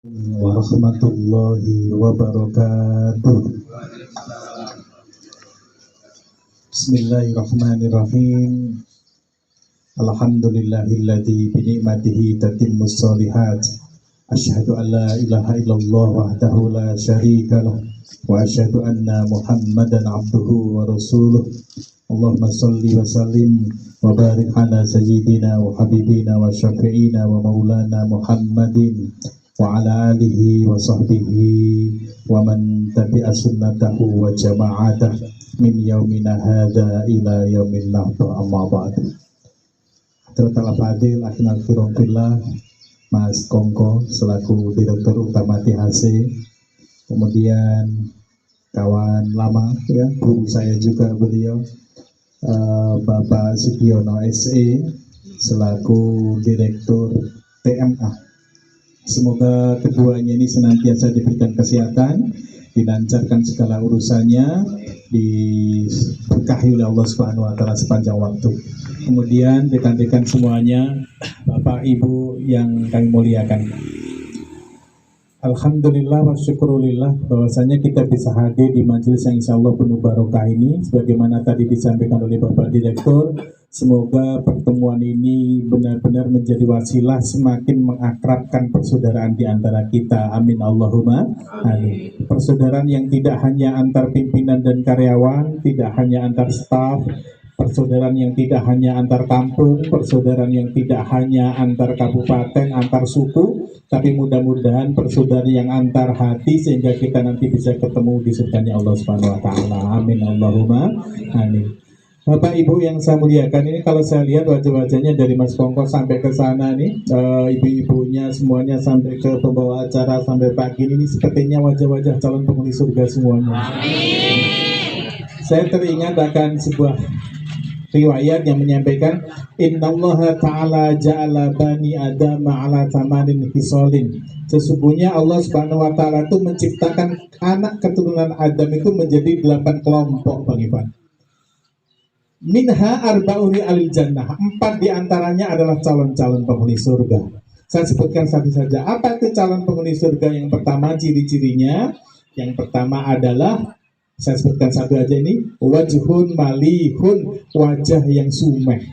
Warahmatullahi wabarakatuh. Bismillahirrahmanirrahim. Alhamdulillahilladzi binikmatihi tatimmus shalihat. Asyhadu an la ilaha illallah wahdahu la syarikalah wa asyhadu anna Muhammadan abduhu wa rasuluh. Allahumma salli wa sallim wa barik ala sayyidina wa habibina wa syafi'ina wa maulana Muhammadin wa ala alihi wa sahbihi wa man tabi'a sunnatahu wa jama'atah min yaumina hadha ila yaumin nahda amma ba'du. Hadratul Fadil akhina firomfillah Mas Kongko selaku Direktur Utama THC, kemudian kawan lama ya, guru saya juga beliau, Bapak Sugiono SE selaku Direktur TMA. Semoga keduanya ini senantiasa diberikan kesehatan, dilancarkan segala urusannya, diberkahi oleh Allah Subhanahu wa taala sepanjang waktu. Kemudian rekan-rekan semuanya, Bapak Ibu yang kami muliakan. Alhamdulillah wa syukurillah bahwasanya kita bisa hadir di majelis yang insya Allah penuh barokah ini. Sebagaimana tadi disampaikan oleh Bapak Direktur, semoga pertemuan ini benar-benar menjadi wasilah semakin mengakrabkan persaudaraan di antara kita. Amin Allahumma amin. Persaudaraan yang tidak hanya antar pimpinan dan karyawan, tidak hanya antar staf, persaudaraan yang tidak hanya antar kampung, persaudaraan yang tidak hanya antar kabupaten, antar suku, tapi mudah-mudahan persaudaraan yang antar hati sehingga kita nanti bisa ketemu di surganya Allah Subhanahu wa taala. Amin Allahumma amin. Bapak Ibu yang saya muliakan, ini kalau saya lihat wajah-wajahnya dari Mas Kongko sampai ke sana nih, ibu-ibunya semuanya sampai ke pembawa acara sampai pagi ini sepertinya wajah-wajah calon penghuni surga semuanya. Amin. Saya teringat akan sebuah riwayat yang menyampaikan innallaha ta'ala ja'ala bani adam ala tamanin hisolin. Sesungguhnya Allah Subhanahu wa taala itu menciptakan anak keturunan Adam itu menjadi 8 kelompok, Bang Ivan. Minha arba'uri alil jannah, 4 diantaranya adalah calon-calon penghuni surga. Saya sebutkan satu saja. Apa itu calon penghuni surga? Yang pertama ciri-cirinya, yang pertama adalah, saya sebutkan satu aja ini, wajhun malihun, wajah yang sumeh.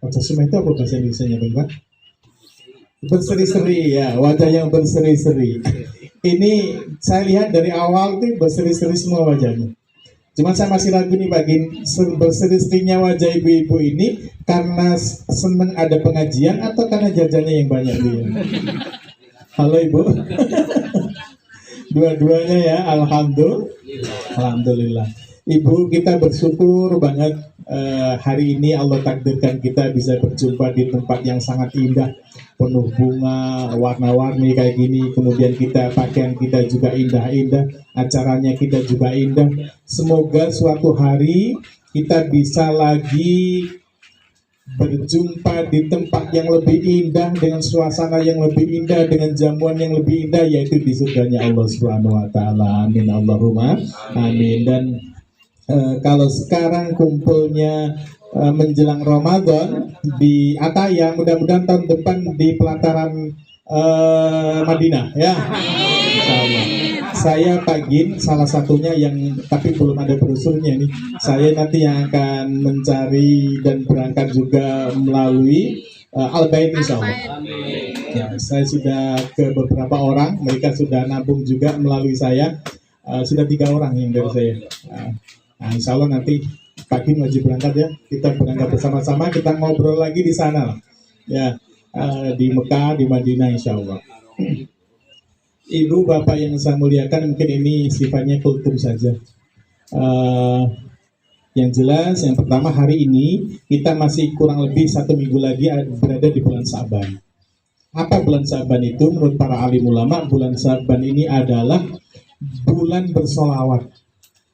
Wajah sumeh itu apa bahasa Indonesianya, Bang? Berseri-seri ya, wajah yang berseri-seri. Ini saya lihat dari awal tuh berseri-seri semua wajahnya. Cuma saya masih ragu nih bagian berseri-serinya wajah ibu-ibu ini karena seneng ada pengajian atau karena jajannya yang banyak dia. Halo Ibu. Dua-duanya ya, alhamdulillah. Ibu, kita bersyukur banget hari ini Allah takdirkan kita bisa berjumpa di tempat yang sangat indah, penuh bunga, warna-warni kayak gini. Kemudian pakaian kita juga indah-indah, acaranya kita juga indah. Semoga suatu hari kita bisa lagi berjumpa di tempat yang lebih indah, dengan suasana yang lebih indah, dengan jamuan yang lebih indah, yaitu di surganya Allah Subhanahu wa taala. Amin Allahumma amin. Dan kalau sekarang kumpulnya menjelang Ramadan di Ataya, mudah-mudahan tahun depan di pelataran Madinah ya. Insyaallah. Saya pagin salah satunya yang tapi belum ada brosurnya nih. Saya nanti yang akan mencari dan berangkat juga melalui Al-Bait insyaallah. Ya, saya sudah ke beberapa orang, mereka sudah nabung juga melalui saya. Sudah 3 orang yang dari saya. Nah, insya Allah nanti pagi wajib berangkat ya. Kita berangkat bersama-sama, kita ngobrol lagi di sana ya, di Mekah, di Madinah insya Allah. Ibu bapak yang saya muliakan, mungkin ini sifatnya kultum saja. Yang jelas, yang pertama hari ini kita masih kurang lebih 1 minggu lagi berada di bulan Sa'ban. Apa bulan Sa'ban itu? Menurut para alim ulama, bulan Sa'ban ini adalah bulan bersolawat.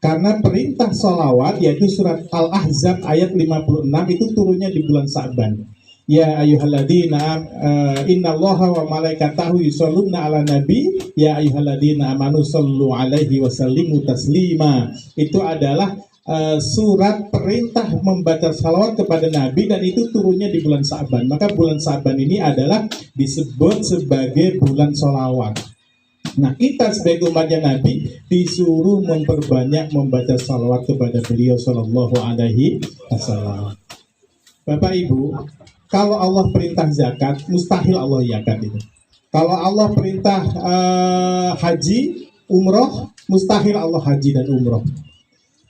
Karena perintah solawat yaitu surat Al-Ahzab ayat 56 itu turunnya di bulan Sa'ban. Ya ayyuhalladzina innallaha wa malaikatahu yusholluna 'alan nabi ya ayyuhalladzina amanu shollu 'alaihi wa sallimu taslima. Itu adalah surat perintah membaca salawat kepada Nabi, dan itu turunnya di bulan Sa'ban. Maka bulan Sa'ban ini adalah disebut sebagai bulan salawat. Nah, kita sebagai umatnya Nabi disuruh memperbanyak membaca salawat kepada beliau Shallallahu Alaihi Wasallam. Bapak Ibu, kalau Allah perintah zakat, mustahil Allah zakat itu. Kalau Allah perintah haji, umroh, mustahil Allah haji dan umroh.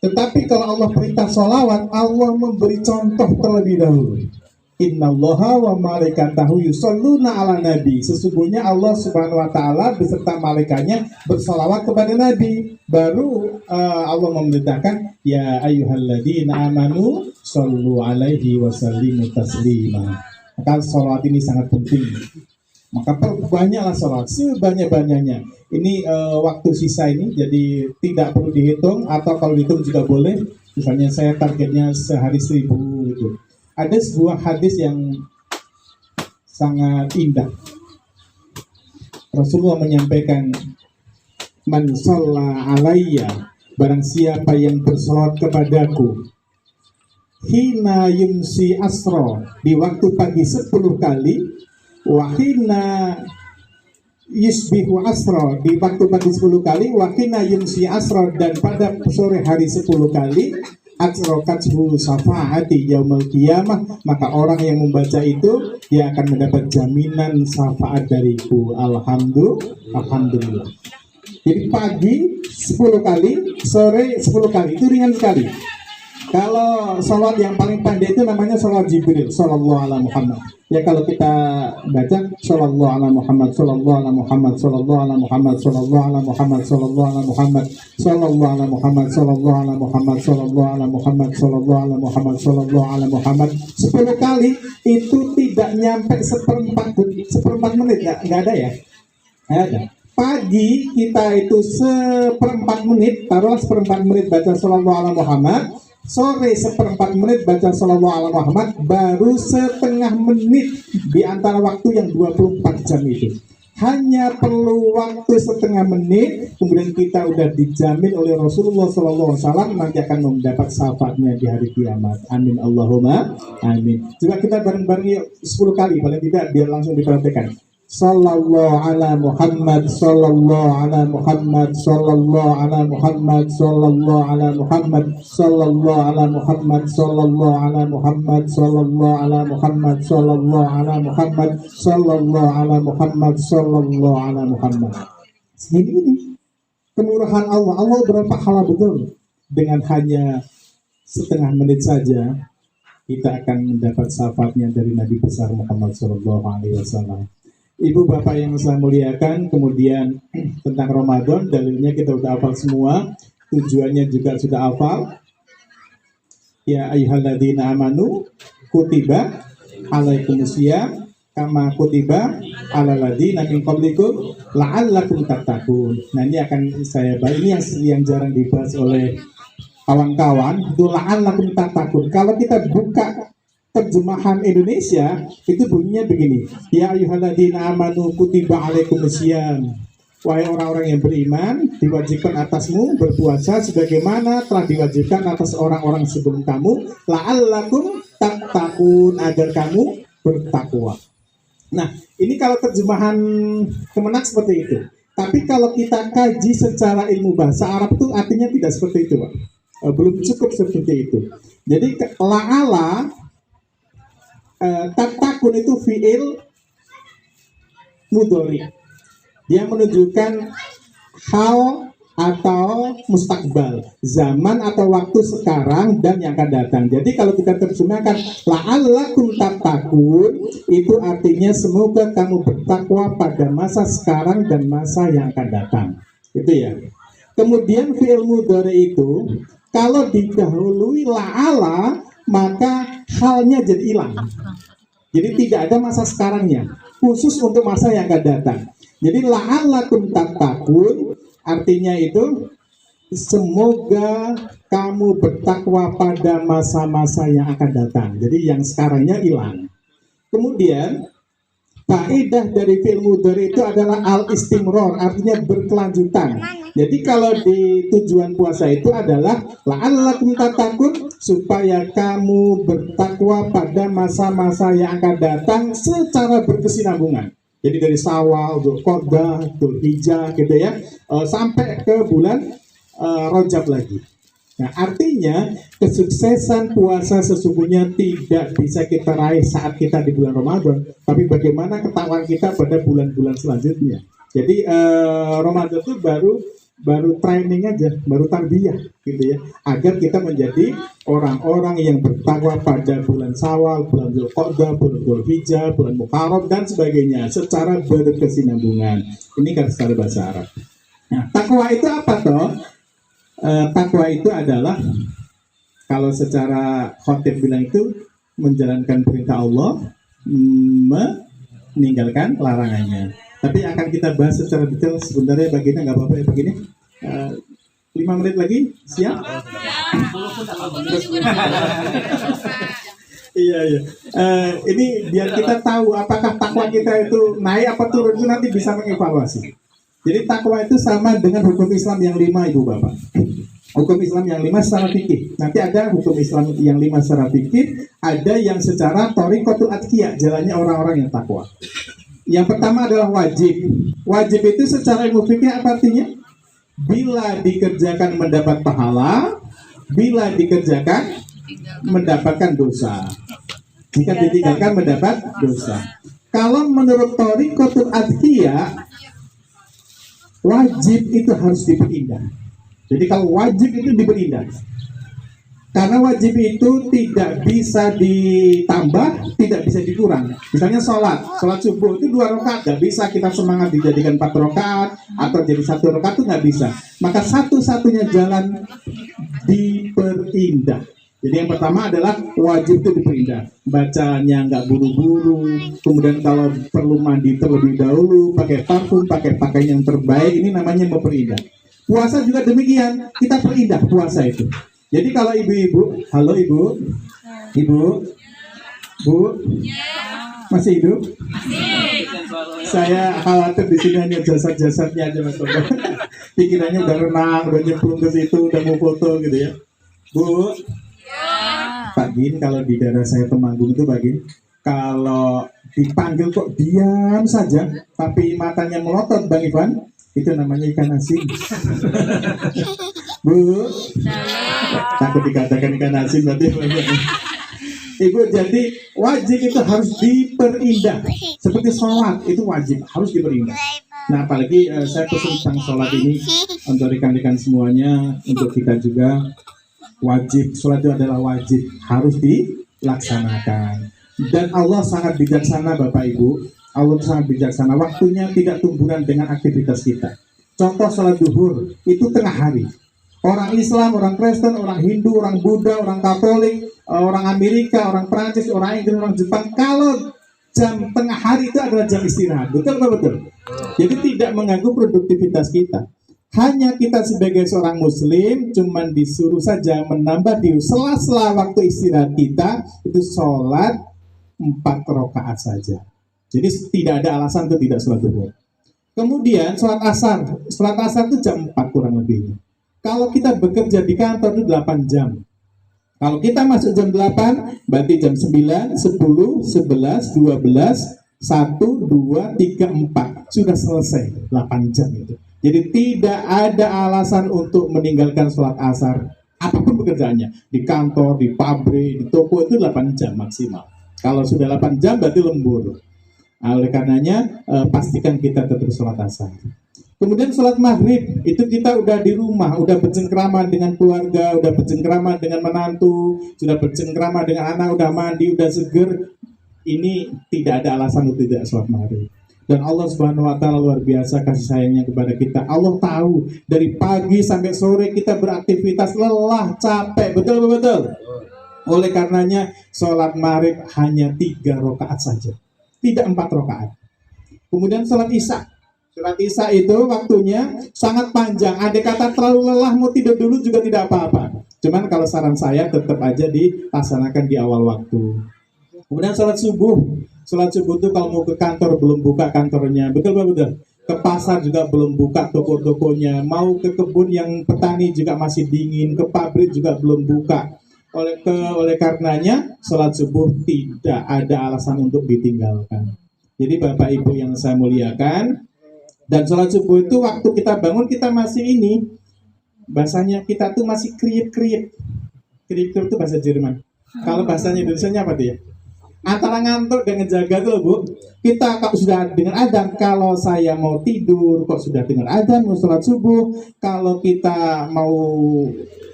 Tetapi kalau Allah perintah salawat, Allah memberi contoh terlebih dahulu. Innallaha wa malaikatahu yusholluna ala nabi. Sesungguhnya Allah subhanahu wa ta'ala beserta malaikatnya bersalawat kepada Nabi. Baru Allah memerintahkan, ya ayyuhalladzina amanu shollu alaihi wasallimu taslima. Maka salawat ini sangat penting. Maka perbanyaklah salawat sebanyak-banyaknya. Ini waktu sisa ini jadi tidak perlu dihitung, atau kalau dihitung juga boleh. Misalnya saya targetnya sehari 1000 gitu. Ada sebuah hadis yang sangat indah. Rasulullah menyampaikan, man shalla alayya, barang siapa yang bersalawat kepadaku, hina yumsi asro, di waktu pagi 10 kali, wa hina yusbihu asro, di waktu pagi 10 kali, wa hina yumsi asro, dan pada sore hari 10 kali, atsrokathu syafaati yaumil qiyamah, maka orang yang membaca itu dia akan mendapat jaminan syafaat dariku. Alhamdulillah. Jadi pagi 10 kali, sore 10 kali, itu ringan sekali. Kalau sholat yang paling pendek itu namanya sholat Jibril, Sallallahu Alaihi Muhammad. Ya kalau kita baca Sallallahu Alaihi Muhammad, Sallallahu Alaihi Muhammad, Sallallahu Alaihi Muhammad, Sallallahu Alaihi Muhammad, Sallallahu Alaihi Muhammad, Sallallahu Alaihi Muhammad, Sallallahu Alaihi Muhammad, Sallallahu Alaihi Muhammad, Sallallahu Alaihi Muhammad, Sallallahu Alaihi Muhammad, 10 kali itu tidak nyampe seperempat menit, nggak ada ya? Nggak ada. Pagi kita itu seperempat menit, taruhlah seperempat menit baca Sallallahu Alaihi Muhammad. Sore seperempat menit baca Sallallahu Alaihi Muhammad, baru setengah menit di antara waktu yang 24 jam itu. Hanya perlu waktu setengah menit, kemudian kita udah dijamin oleh Rasulullah SAW nanti akan mendapat syafaatnya di hari kiamat. Amin Allahumma amin. Coba kita bareng-bareng yuk 10 kali, paling tidak biar langsung diperhatikan. Sallallahu ala Muhammad, sallallahu ala Muhammad, sallallahu ala Muhammad, sallallahu ala Muhammad, sallallahu ala Muhammad, sallallahu ala Muhammad, sallallahu ala Muhammad, sallallahu ala Muhammad, sallallahu ala Muhammad, sallallahu ala Muhammad. Ini kemurahan Allah. Allah berapa halal betul. Dengan hanya setengah menit saja kita akan mendapat syafaatnya dari Nabi besar Muhammad sallallahu alaihi wasallam. Ibu bapak yang saya muliakan, kemudian tentang Ramadan, dalilnya kita sudah hafal semua, tujuannya juga sudah hafal. Ya ayyuhalladzina amanu kutiba alaikumusiyam kama kutiba alal ladzina min qablikum la'allakum tattaqun. Nah ini akan saya bahas, ini yang jarang dibahas oleh kawan-kawan, itu la'allakum tattaqun. Kalau kita buka terjemahan Indonesia itu bunyinya begini, ya ayyuhalladzina amanu kutiba alaikumusiyam, wahai orang-orang yang beriman, diwajibkan atasmu berpuasa sebagaimana telah diwajibkan atas orang-orang sebelum kamu, la'allakum tattaqun, agar kamu bertakwa. Nah ini kalau terjemahan Kemenak seperti itu. Tapi kalau kita kaji secara ilmu bahasa Arab itu artinya tidak seperti itu, Pak. Belum cukup seperti itu. Jadi la'ala tattaqun itu fi'il mudhari, dia menunjukkan hal atau mustakbal, zaman atau waktu sekarang dan yang akan datang. Jadi kalau kita terjemahkan la'allakum tattaqun, itu artinya semoga kamu bertakwa pada masa sekarang dan masa yang akan datang. Itu ya. Kemudian fi'il mudhari itu kalau didahului la'ala, maka halnya jadi hilang. Jadi tidak ada masa sekarangnya, khusus untuk masa yang akan datang. Jadi la'allakum tattaqun artinya itu semoga kamu bertakwa pada masa-masa yang akan datang. Jadi yang sekarangnya hilang. Kemudian Faedah dari fi'il mudhari itu adalah al-istimrar, artinya berkelanjutan. Jadi kalau di tujuan puasa itu adalah la'allakum tattaqun, supaya kamu bertakwa pada masa-masa yang akan datang secara berkesinambungan. Jadi dari Syawal, Dzulqa'dah, Dzulhijjah gitu ya, sampai ke bulan Rajab lagi. Nah, artinya kesuksesan puasa sesungguhnya tidak bisa kita raih saat kita di bulan Ramadan, tapi bagaimana ketakwaan kita pada bulan-bulan selanjutnya. Jadi Ramadan itu baru training aja, baru tarbiyah gitu ya, agar kita menjadi orang-orang yang bertakwa pada bulan Syawal, bulan Dzulqa'dah, bulan Dzulhijjah, bulan Muharram dan sebagainya secara berkesinambungan. Ini kan secara bahasa Arab. Nah, takwa itu apa toh? Takwa itu adalah, kalau secara khotib bilang itu menjalankan perintah Allah, meninggalkan larangannya. Tapi akan kita bahas secara detail sebenarnya bagiannya, nggak apa-apa ya begini. 5 menit lagi, siap? Iya. Ini biar kita tahu apakah takwa kita itu naik apa turun, itu nanti bisa mengevaluasi. Jadi takwa itu sama dengan hukum Islam yang 5, Ibu Bapak. Hukum Islam yang 5 secara fikih. Nanti ada hukum Islam yang 5 secara fikih, ada yang secara thariqatul atqiyah, jalannya orang-orang yang takwa. Yang pertama adalah wajib. Wajib itu secara ilmu fikih apa artinya? Bila dikerjakan mendapat pahala, bila dikerjakan mendapatkan dosa. Jika ditinggalkan mendapat dosa. Kalau menurut thariqatul atqiyah, wajib itu harus diperindah. Jadi kalau wajib itu diperindah, karena wajib itu tidak bisa ditambah, tidak bisa dikurang. Misalnya sholat subuh itu 2 rakaat, nggak bisa kita semangat dijadikan 4 rakaat atau jadi 1 rakaat, itu nggak bisa. Maka satu-satunya jalan diperindah. Jadi yang pertama adalah wajib itu diperindah, bacanya nggak buru-buru, kemudian kalau perlu mandi terlebih dahulu, pakai parfum, pakai pakaian yang terbaik, ini namanya memperindah. Puasa juga demikian, kita perindah puasa itu. Jadi kalau ibu-ibu, halo ibu, bu, masih hidup? Saya khawatir di sini hanya jasad-jasadnya aja Mas Toto. Pikirannya udah renang, udah nyemplung ke situ, udah mau foto gitu ya. Bu, Pak Gin, kalau di daerah saya Temanggung itu Pak Gin, kalau dipanggil kok diam saja, tapi matanya melotot Bang Ivan, itu namanya ikan asin. Bu, takut dikatakan ikan asin berarti. Ibu, jadi wajib itu harus diperindah. Seperti sholat itu wajib, harus diperindah. Nah, apalagi saya pesan tentang sholat ini untuk rekan-rekan semuanya, untuk kita juga. Wajib, sholat itu adalah wajib, harus dilaksanakan. Dan Allah sangat bijaksana Bapak Ibu. Allah sangat bijaksana, waktunya tidak tumburan dengan aktivitas kita. Contoh sholat duhur, itu tengah hari. Orang Islam, orang Kristen, orang Hindu, orang Buddha, orang Katolik, orang Amerika, orang Prancis, orang Inggris, orang Jepang, kalau jam tengah hari itu adalah jam istirahat. Betul? Jadi tidak mengganggu produktivitas kita. Hanya kita sebagai seorang muslim cuman disuruh saja menambah di sela-sela waktu istirahat kita itu sholat 4 rakaat saja. Jadi tidak ada alasan untuk tidak sholat duhur. Kemudian sholat asar itu jam 4 kurang lebih. Kalau kita bekerja di kantor itu 8 jam. Kalau kita masuk jam 8 berarti jam 9, 10, 11, 12, 1, 2, 3, 4 sudah selesai 8 jam itu. Jadi tidak ada alasan untuk meninggalkan sholat asar apapun pekerjaannya, di kantor, di pabrik, di toko itu 8 jam maksimal. Kalau sudah 8 jam berarti lembur. Oleh karenanya pastikan kita tetap sholat asar. Kemudian sholat maghrib itu kita udah di rumah, udah bercengkrama dengan keluarga, udah bercengkrama dengan menantu, sudah bercengkrama dengan anak, udah mandi, udah seger. Ini tidak ada alasan untuk tidak sholat maghrib. Dan Allah Subhanahu wa Ta'ala luar biasa kasih sayangnya kepada kita. Allah tahu dari pagi sampai sore kita beraktivitas, lelah, capek, betul. Oleh karenanya sholat maghrib hanya 3 rakaat saja, tidak 4 rakaat. Kemudian sholat isya. Sholat isya itu waktunya sangat panjang. Andai kata terlalu lelah mau tidur dulu juga tidak apa-apa. Cuman kalau saran saya tetap aja dilaksanakan di awal waktu. Kemudian sholat subuh. Sholat subuh itu kalau mau ke kantor belum buka kantornya, betul Pak, betul. Ke pasar juga belum buka toko-tokonya, mau ke kebun yang petani juga masih dingin, ke pabrik juga belum buka. Oleh karenanya sholat subuh tidak ada alasan untuk ditinggalkan. Jadi Bapak Ibu yang saya muliakan, dan sholat subuh itu waktu kita bangun kita masih ini, bahasanya kita tuh masih kriip-kriip. Kriip-kriip itu bahasa Jerman. Kalau bahasanya Indonesia apa tuh ya? Antara ngantuk dan ngejaga tuh Bu. Kita kalau sudah dengar adzan, kalau saya mau tidur kok sudah dengar adzan mau sholat subuh, kalau kita mau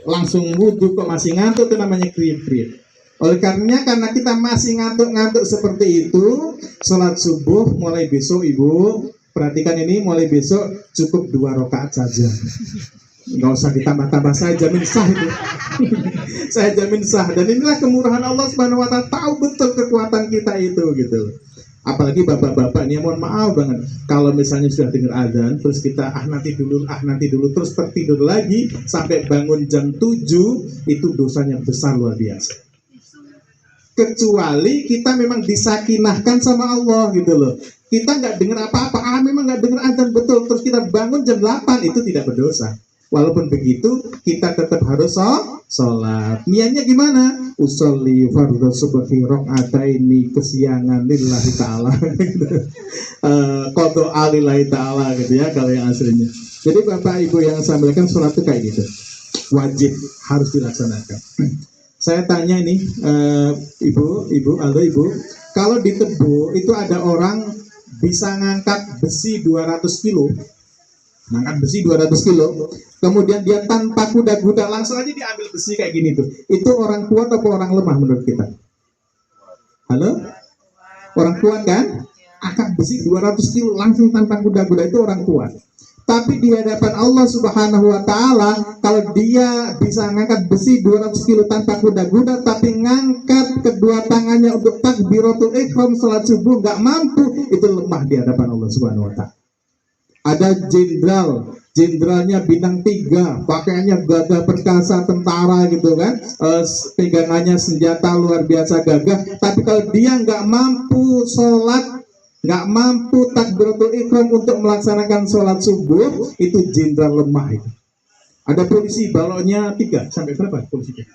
langsung wudhu kok masih ngantuk, itu namanya kriip-kriip. Oleh karenanya karena kita masih ngantuk-ngantuk seperti itu, sholat subuh mulai besok Ibu perhatikan ini, mulai besok cukup 2 rakaat saja. Nggak usah ditambah-tambah, saya jamin sah itu. Saya jamin sah. Dan inilah kemurahan Allah Subhanahu wa Ta'ala, tahu betul kekuatan kita itu gitu. Apalagi bapak-bapak ini, mohon maaf banget kalau misalnya sudah dengar adzan terus kita nanti dulu terus tertidur lagi sampai bangun jam 7, itu dosanya besar luar biasa. Kecuali kita memang disakinahkan sama Allah gitu loh. Kita nggak dengar apa-apa, memang nggak dengar adzan betul, terus kita bangun jam 8, itu tidak berdosa. Walaupun begitu, kita tetap harus sholat. Niatnya gimana? Usolli fardhu subhi rakaataini, kesiangan lillahi ta'ala. Qadha alillahi ta'ala gitu ya kalau yang aslinya. Jadi Bapak Ibu yang saya muliakan, sholat itu kayak gitu. Wajib, harus dilaksanakan. Saya tanya ini, Ibu, kalau di Tebu itu ada orang bisa ngangkat besi 200 kilo. Ngangkat besi 200 kilo, kemudian dia tanpa kuda-kuda langsung aja diambil besi kayak gini tuh. Itu orang kuat atau orang lemah menurut kita? Halo? Orang kuat kan? Angkat besi 200 kilo langsung tanpa kuda-kuda, itu orang kuat. Tapi di hadapan Allah Subhanahu wa Ta'ala, kalau dia bisa ngangkat besi 200 kilo tanpa kuda-kuda, tapi ngangkat kedua tangannya untuk takbiratul ihram salat subuh nggak mampu, itu lemah di hadapan Allah Subhanahu wa Ta'ala. Ada jenderalnya bintang 3, pakaiannya gagah perkasa tentara gitu kan, pegangannya senjata luar biasa gagah, tapi kalau dia nggak mampu sholat, nggak mampu takbiratul ihram untuk melaksanakan sholat subuh, itu jenderal lemah itu. Ada polisi baloknya 3, sampai berapa polisinya?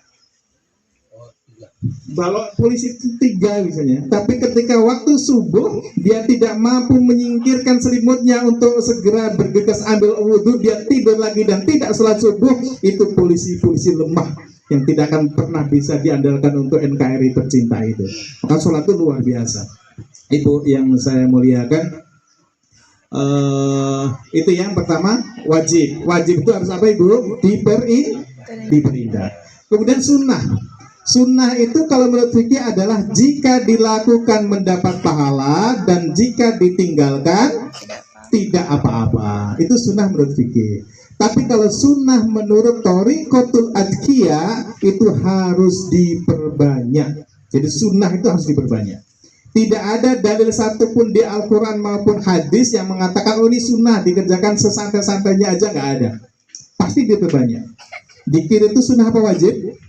Balok polisi 3 misalnya, tapi ketika waktu subuh dia tidak mampu menyingkirkan selimutnya untuk segera bergegas ambil wudhu, dia tidur lagi dan tidak sholat subuh, itu polisi-polisi lemah yang tidak akan pernah bisa diandalkan untuk NKRI tercinta itu. Maka sholat itu luar biasa. Ibu yang saya muliakan, itu yang pertama, wajib itu harus apa Ibu? Diperindah. Kemudian sunnah itu kalau menurut fikih adalah jika dilakukan mendapat pahala dan jika ditinggalkan tidak apa-apa. Itu sunnah menurut fikih. Tapi kalau sunnah menurut thariqatul adhiyah itu harus diperbanyak. Jadi sunnah itu harus diperbanyak. Tidak ada dalil satupun di Al-Quran maupun hadis yang mengatakan ini sunnah dikerjakan sesantai-santainya aja, nggak ada. Pasti diperbanyak. Dikir itu sunnah apa wajib?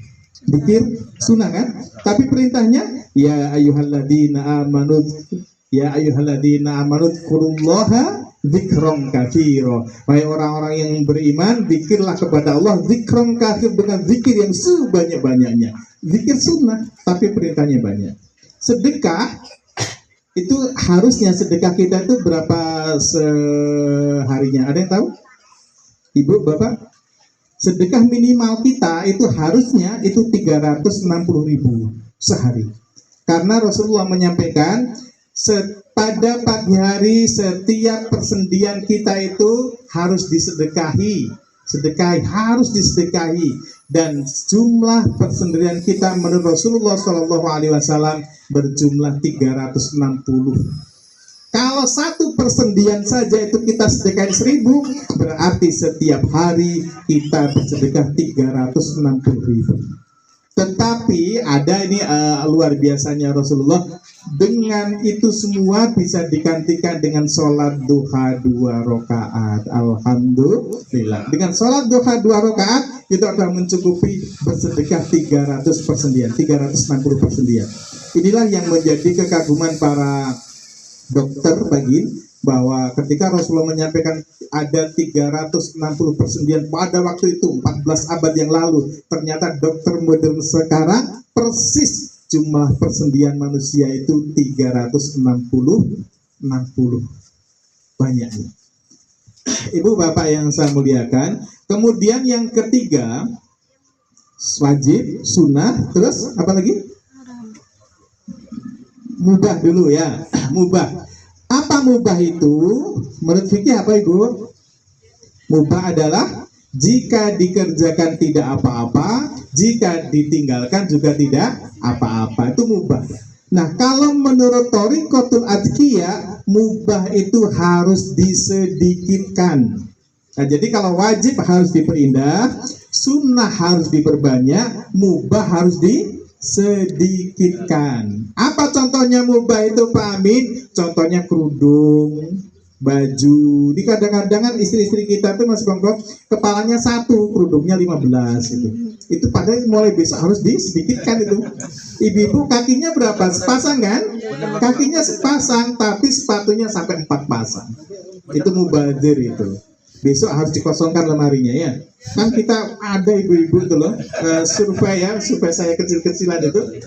Dikir sunnah kan? Tapi perintahnya ya ayyuhalladzina amanu dzkurullaha dzikron katsira. Wahai orang-orang yang beriman, zikirlah kepada Allah dzikron katsir, dengan zikir yang sebanyak-banyaknya. Zikir sunnah, tapi perintahnya banyak. Sedekah itu harusnya sedekah kita itu berapa seharinya? Ada yang tahu? Ibu, Bapak? Sedekah minimal kita itu harusnya itu 360.000 sehari. Karena Rasulullah menyampaikan pada pagi hari setiap persendian kita itu harus disedekahi, harus disedekahi, dan jumlah persendian kita menurut Rasulullah SAW berjumlah 360. Kalau 1 persendian saja itu kita sedekahin 1.000, berarti setiap hari kita bersedekah 360.000. Tetapi ada ini luar biasanya Rasulullah, dengan itu semua bisa digantikan dengan sholat duha 2 rakaat. Alhamdulillah. Dengan sholat duha 2 rakaat itu akan mencukupi bersedekah 300 persendian, 360 persendian. Inilah yang menjadi kekaguman para dokter pagi, bahwa ketika Rasulullah menyampaikan ada 360 persendian pada waktu itu 14 abad yang lalu, ternyata dokter modern sekarang persis jumlah persendian manusia itu 360 banyaknya. Ibu bapak yang saya muliakan, kemudian yang ketiga wajib, sunnah, terus apa lagi? Mubah dulu ya, mubah. Apa mubah itu? Menurut fikih apa ibu? Mubah adalah jika dikerjakan tidak apa-apa, jika ditinggalkan juga tidak apa-apa. Itu mubah. Nah, kalau menurut Thariqatul Adqiyah, mubah itu harus disedikitkan. Nah, jadi kalau wajib harus diperindah, sunnah harus diperbanyak, mubah harus disedikitkan. Apa contohnya mubah itu Pak Amin? Contohnya kerudung, baju. Di kadang-kadang kan istri-istri kita tuh masih bangkrut, kepalanya 1, kerudungnya 15 itu. Itu padahal mulai besok harus disedikitkan itu. Ibu-ibu kakinya berapa? Sepasang kan? Kakinya sepasang, tapi sepatunya sampai 4 pasang. Itu mubadir itu. Besok harus dikosongkan lemarinya ya. Kan kita ada ibu-ibu itu loh, survei ya, survei saya kecil-kecilan itu.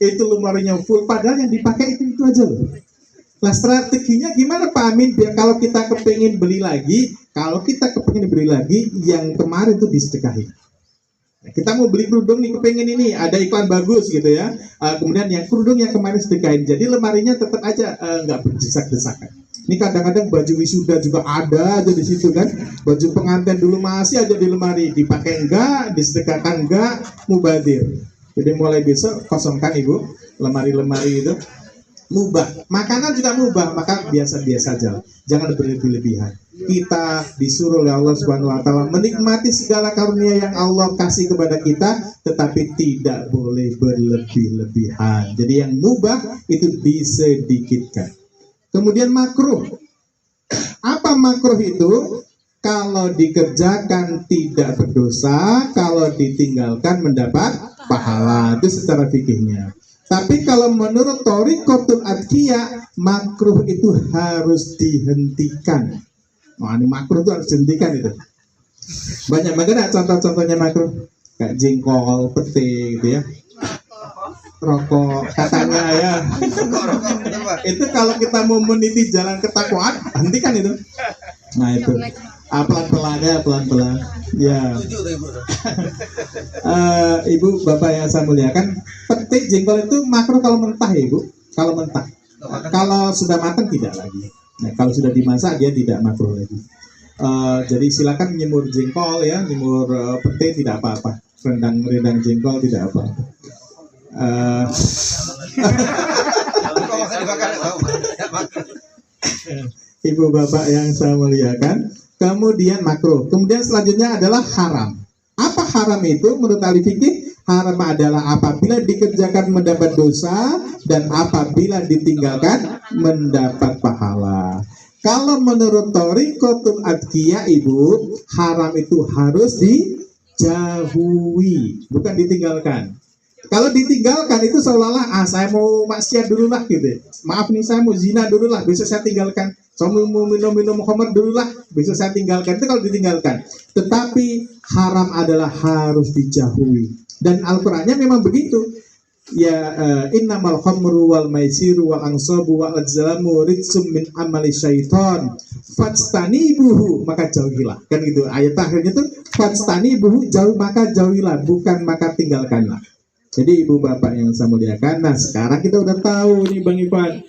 Itu lemarinya full, padahal yang dipakai itu aja loh. Nah, strateginya gimana Pak Amin? Biar kalau kita kepingin beli lagi, yang kemarin itu disedekahin. Kita mau beli kerudung nih, kepingin ini, ada iklan bagus gitu ya. Kemudian yang kerudung yang kemarin sedekahin, jadi lemarinya tetap aja nggak berdesak-desakan. Ini kadang-kadang baju wisuda juga ada aja di situ kan. Baju pengantin dulu masih ada di lemari, dipakai enggak, disedekahkan enggak, mubadir. Jadi mulai besok kosongkan ibu lemari-lemari itu. Mubah, makanan juga mubah, maka biasa-biasa aja, jangan berlebih-lebihan. Kita disuruh oleh Allah Subhanahu Wa Taala menikmati segala karunia yang Allah kasih kepada kita, tetapi tidak boleh berlebih-lebihan. Jadi yang mubah itu disedikitkan. Kemudian makruh. Apa makruh itu? Kalau dikerjakan tidak berdosa, kalau ditinggalkan mendapat pahala. Itu secara fikihnya. Tapi kalau menurut Thariqatul Adqiyah, makruh itu harus dihentikan. Wah, ini makruh itu harus dihentikan itu. Banyak banget contoh-contohnya makruh. Kayak jengkol, pete gitu ya. Rokok katanya ya. Itu kalau kita mau meniti jalan ketakwaan, hentikan itu. Nah itu. Pelan-pelan ya, pelan-pelan. Ya. Ibu, bapak yang saya muliakan, petik jengkol itu makruh kalau mentah ya ibu. Kalau mentah. Kalau sudah matang tidak lagi. Nah, kalau sudah dimasak dia tidak makruh lagi. Jadi silakan nyemur jengkol ya, nyemur pete tidak apa-apa. Rendang jengkol tidak apa-apa. Ibu bapak yang saya muliakan, kemudian makruh. Kemudian selanjutnya adalah haram. Apa haram itu? Menurut ahli fikih, haram adalah apabila dikerjakan mendapat dosa dan apabila ditinggalkan mendapat pahala. Kalau menurut Thariqatul Adqiyah ibu, haram itu harus dijauhi, bukan ditinggalkan. Kalau ditinggalkan itu seolah-olah saya mau maksiat dulu lah gitu. Maaf nih, saya mau zina dulu lah, besok saya tinggalkan. Saya mau minum khamar dulu lah, besok saya tinggalkan. Itu kalau ditinggalkan. Tetapi haram adalah harus dijauhi. Dan Al-Qur'annya memang begitu. Ya innamal khamru wal maisiru wal ansabu wal azlamu rijsum min amali syaiton fajtanibuhu, maka jauhilah. Kan gitu. Ayat akhirnya tuh fajtanibuhu, jauh, maka jauhilah, bukan maka tinggalkanlah. Jadi ibu bapak yang saya muliakan, nah sekarang kita udah tahu nih Bang Ivan,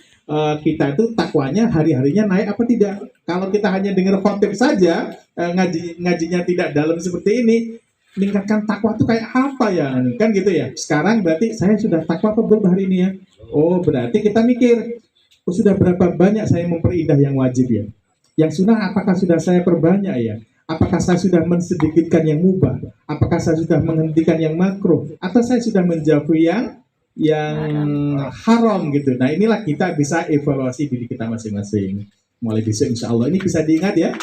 kita itu takwanya hari-harinya naik apa tidak. Kalau kita hanya dengar khotib saja, ngajinya tidak dalam seperti ini, meningkatkan takwa itu kayak apa ya, kan gitu ya. Sekarang berarti saya sudah takwa apa belum hari ini ya. Oh berarti kita mikir, sudah berapa banyak saya memperindah yang wajib ya. Yang sunnah apakah sudah saya perbanyak ya. Apakah saya sudah mensedikitkan yang mubah? Apakah saya sudah menghentikan yang makruh? Atau saya sudah menjauhi yang haram gitu. Nah inilah kita bisa evaluasi diri kita masing-masing. Mulai besok insya Allah ini bisa diingat ya.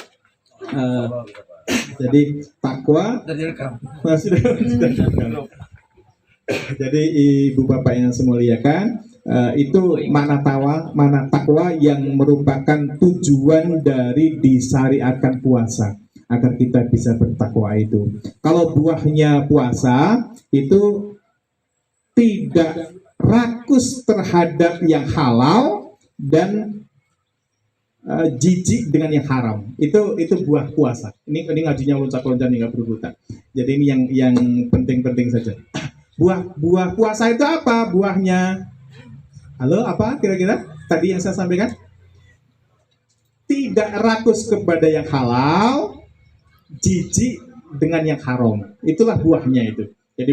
Jadi takwa sudah Jadi ibu bapak yang saya muliakan, itu mana takwa yang merupakan tujuan dari disyariatkan puasa agar kita bisa bertakwa itu. Kalau buahnya puasa itu tidak rakus terhadap yang halal dan jijik dengan yang haram. Itu buah puasa. Ini ngajinya loncat-loncat nih, nggak berurutan. Jadi ini yang penting-penting saja. Buah puasa itu apa buahnya? Halo, apa kira-kira tadi yang saya sampaikan? Tidak rakus kepada yang halal, jijik dengan yang haram. Itulah buahnya itu. Jadi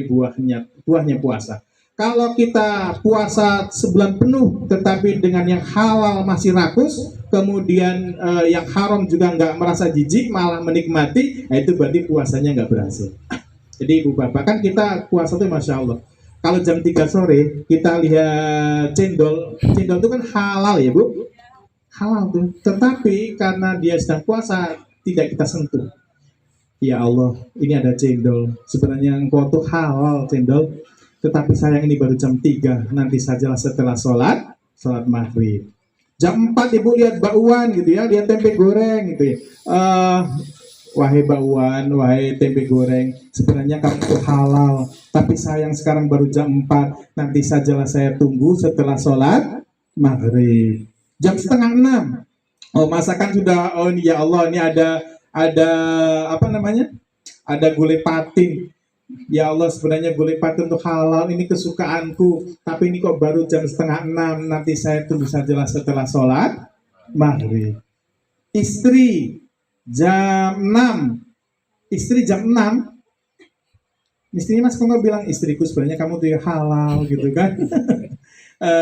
buahnya puasa. Kalau kita puasa sebulan penuh tetapi dengan yang halal masih rakus, kemudian yang haram juga nggak merasa jijik, malah menikmati, nah itu berarti puasanya nggak berhasil. Jadi ibu bapak, kan kita puasa tuh Masya Allah. Kalau jam 3 sore kita lihat cendol itu kan halal ya bu, halal tuh. Tetapi karena dia sedang puasa tidak kita sentuh. Ya Allah, ini ada cendol. Sebenarnya engkau tuh halal cendol, tetapi sayang ini baru jam 3. Nanti sajalah setelah sholat maghrib. Jam 4 ibu lihat bakwan gitu ya, lihat tempe goreng gitu ya. Wahai bakwan, wahai tempe goreng, sebenarnya kamu itu halal, tapi sayang sekarang baru jam 4, nanti sajalah saya tunggu setelah sholat maghrib. Jam setengah 6, oh masakan sudah, oh ini ya Allah, ini ada apa namanya? Ada gulai patin. Ya Allah, sebenarnya gulai patin itu halal, ini kesukaanku, tapi ini kok baru jam setengah 6, nanti saya tunggu sajalah setelah sholat maghrib. Istri jam 6, istri jam 6, istrinya mas kok bilang istriku sebenarnya kamu tuh ya halal gitu kan.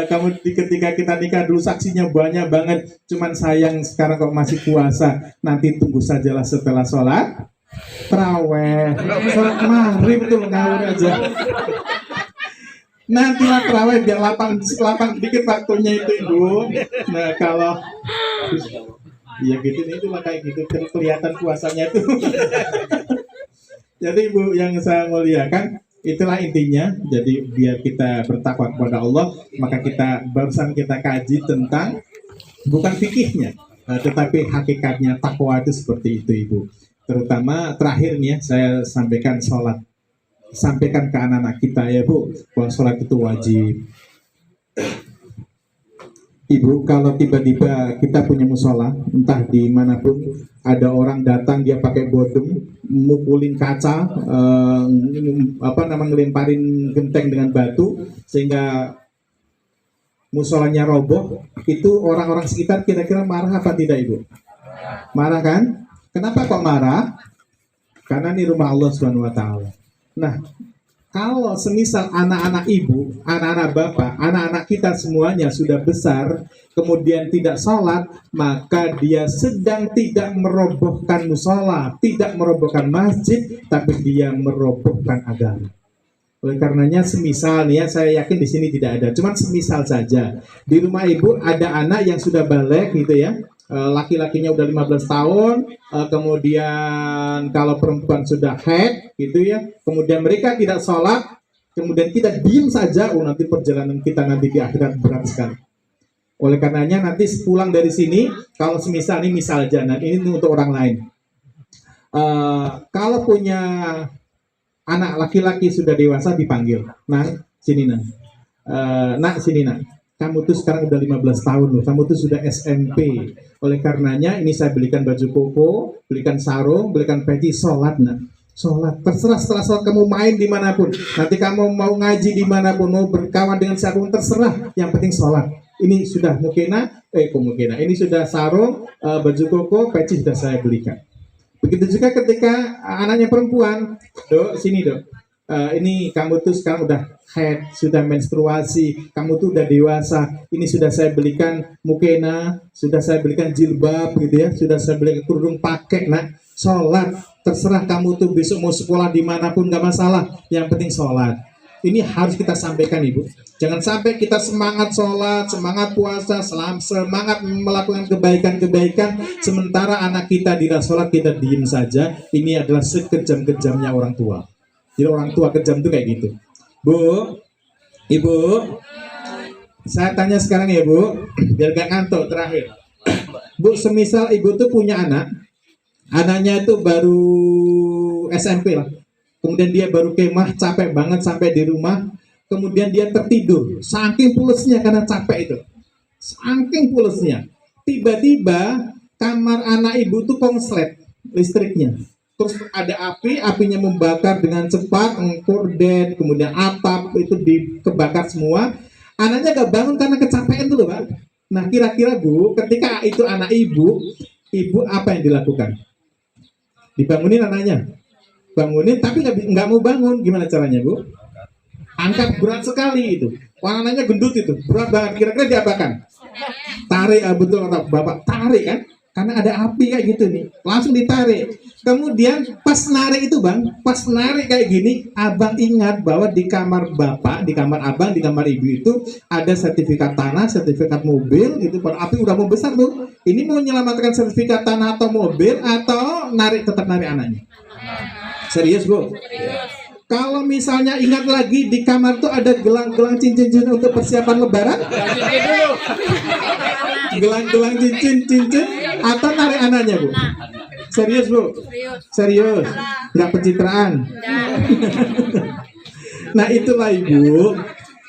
Kamu ketika kita nikah dulu saksinya banyak banget, cuman sayang sekarang kok masih puasa, nanti tunggu sajalah setelah sholat taraweh, sholat maghrib itu ngawur aja. Nantilah taraweh biar lapang dikit waktunya itu ibu. Nah kalau iya gitu, itulah kayak gitu kelihatan puasanya itu. Jadi ibu yang saya muliakan, itulah intinya. Jadi biar kita bertakwa kepada Allah, maka barusan kita kaji tentang bukan fikihnya, tetapi hakikatnya takwa itu seperti itu ibu. Terutama terakhirnya saya sampaikan sholat, sampaikan ke anak-anak kita ya bu, bahwa sholat itu wajib. Ibu, kalau tiba-tiba kita punya musola, entah dimanapun, ada orang datang dia pakai bodem, mukulin kaca, ngelemparin genteng dengan batu, sehingga musolanya roboh, itu orang-orang sekitar kira-kira marah apa tidak ibu? Marah kan? Kenapa kok marah? Karena ini rumah Allah Subhanahu Wa Taala. Nah, kalau semisal anak-anak ibu, anak-anak bapak, anak-anak kita semuanya sudah besar, kemudian tidak sholat, maka dia sedang tidak merobohkan musola, tidak merobohkan masjid, tapi dia merobohkan agama. Oleh karenanya semisal nih ya, saya yakin di sini tidak ada, cuman semisal saja. Di rumah ibu ada anak yang sudah balik gitu ya, laki-lakinya udah 15 tahun, kemudian kalau perempuan sudah haid gitu ya, kemudian mereka tidak sholat, kemudian kita diam saja, nanti perjalanan kita nanti di akhirat berat sekali. Oleh karenanya nanti pulang dari sini, kalau semisal ini misal aja, nah ini untuk orang lain, kalau punya anak laki-laki sudah dewasa dipanggil, nah sini nak sini nak, kamu tuh sekarang udah 15 tahun loh, kamu tuh sudah SMP. Oleh karenanya ini saya belikan baju koko, belikan sarung, belikan peci, sholat nak. Sholat, terserah setelah sholat kamu main dimanapun. Nanti kamu mau ngaji dimanapun, mau berkawan dengan siapapun, terserah. Yang penting sholat. Ini sudah mukena, ini sudah sarung, baju koko, peci sudah saya belikan. Begitu juga ketika anaknya perempuan, dok sini dok. Ini kamu tuh sekarang udah haid, sudah menstruasi, kamu tuh udah dewasa, ini sudah saya belikan mukena, sudah saya belikan jilbab gitu ya, sudah saya belikan kerudung, pakai nak, sholat, terserah kamu tuh besok mau sekolah dimanapun gak masalah, yang penting sholat. Ini harus kita sampaikan ibu, jangan sampai kita semangat sholat, semangat puasa, semangat melakukan kebaikan-kebaikan, sementara anak kita tidak sholat, kita diem saja. Ini adalah sekejam-kejamnya orang tua. Jadi orang tua kejam itu kayak gitu. Bu, Ibu, saya tanya sekarang ya Bu, biar gak ngantuk terakhir. Bu, semisal Ibu tuh punya anak, anaknya itu baru SMP lah, kemudian dia baru kemah, capek banget sampai di rumah, kemudian dia tertidur, saking pulasnya karena capek itu, saking pulasnya, tiba-tiba kamar anak Ibu tuh konslet listriknya, terus ada api, apinya membakar dengan cepat, korden, kemudian atap itu dikebakar semua. Anaknya gak bangun karena kecapean dulu, Pak. Nah, kira-kira Bu, ketika itu anak Ibu apa yang dilakukan? Dibangunin anaknya, bangunin, tapi nggak mau bangun. Gimana caranya, Bu? Angkat, berat sekali itu. Wah, anaknya gendut itu, berat banget. Kira-kira diapakan? Tarik, betul kata Bapak, tarik kan? Karena ada api kayak gitu nih, langsung ditarik. Kemudian pas narik itu Bang, pas narik kayak gini, Abang ingat bahwa di kamar Bapak, di kamar Abang, di kamar Ibu itu ada sertifikat tanah, sertifikat mobil, itu pada api udah mau besar tuh. Ini mau menyelamatkan sertifikat tanah atau mobil atau tetap narik anaknya? Serius Bu? Kalau misalnya ingat lagi di kamar tuh ada gelang-gelang cincin untuk persiapan lebaran, gelang-gelang cincin atau narik anaknya Bu? Serius Bu? Serius? Nggak pencitraan? Nah itulah Ibu,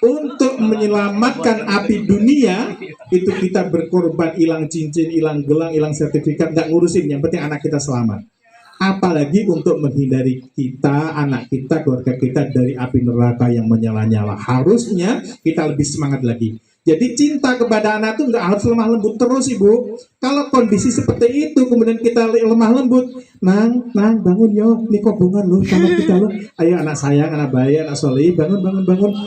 untuk menyelamatkan api dunia itu kita berkorban, hilang cincin, hilang gelang, hilang sertifikat, nggak ngurusin, yang penting anak kita selamat. Apalagi untuk menghindari kita, anak kita, keluarga kita dari api neraka yang menyala-nyala. Harusnya kita lebih semangat lagi. Jadi cinta kepada anak itu nggak harus lemah lembut terus Ibu. Kalau kondisi seperti itu kemudian kita lemah lembut, nang bangun yo, ini kobongan loh sama kita loh. Ayo anak sayang, anak baik, anak soleh, bangun.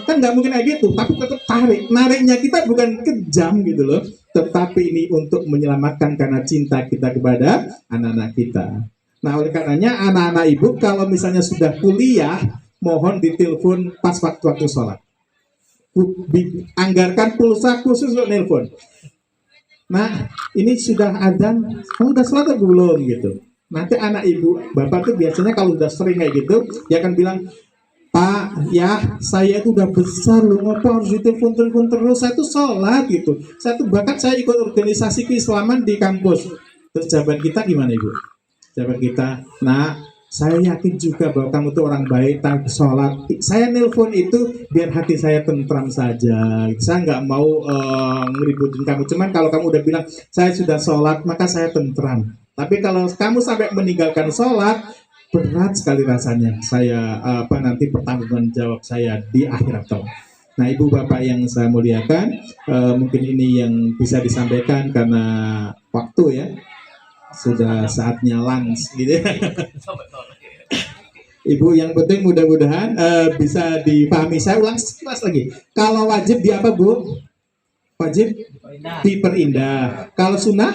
Kan nggak mungkin kayak gitu. Tapi tetap tarik. Nariknya kita bukan kejam gitu loh. Tetapi ini untuk menyelamatkan karena cinta kita kepada anak-anak kita. Nah oleh karenanya anak-anak Ibu kalau misalnya sudah kuliah, mohon ditelepon pas waktu sholat. Anggarkan pulsa khusus untuk nelpon. Nah ini sudah adzan, kamu udah sholat atau belum gitu. Nanti anak Ibu, Bapak tuh biasanya kalau udah sering kayak gitu, dia akan bilang, Pak, ya saya itu udah besar loh, ngapa harus ditelepon terus, saya tuh sholat gitu. Saya tuh bahkan saya ikut organisasi keislaman di kampus. Terus jawaban kita gimana Ibu? Jawaban kita, nah saya yakin juga bahwa kamu tuh orang baik, tak sholat. Saya nelpon itu biar hati saya tentram saja. Saya nggak mau ngeributin kamu. Cuman kalau kamu udah bilang saya sudah sholat, maka saya tentram. Tapi kalau kamu sampai meninggalkan sholat, berat sekali rasanya. Saya nanti pertanggungan jawab saya di akhirat kelak. Nah Ibu Bapak yang saya muliakan, mungkin ini yang bisa disampaikan karena waktu ya. Sudah saatnya lunch gitu ya. Ibu yang penting mudah-mudahan bisa dipahami. Saya ulang sekilas lagi. Kalau wajib di apa Bu? Wajib diperindah. Kalau sunnah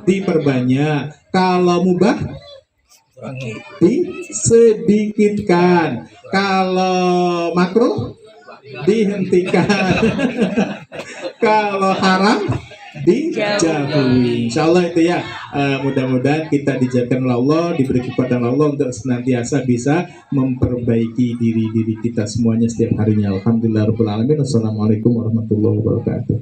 diperbanyak. Kalau mubah disedikitkan. Kalau makruh dihentikan. Kalau haram dijauhi. Insya Allah itu ya, mudah-mudahan kita dijadikan oleh Allah, diberi kekuatan Allah untuk senantiasa bisa memperbaiki diri kita semuanya setiap harinya. Alhamdulillahirabbil alamin. Wassalamualaikum warahmatullahi wabarakatuh.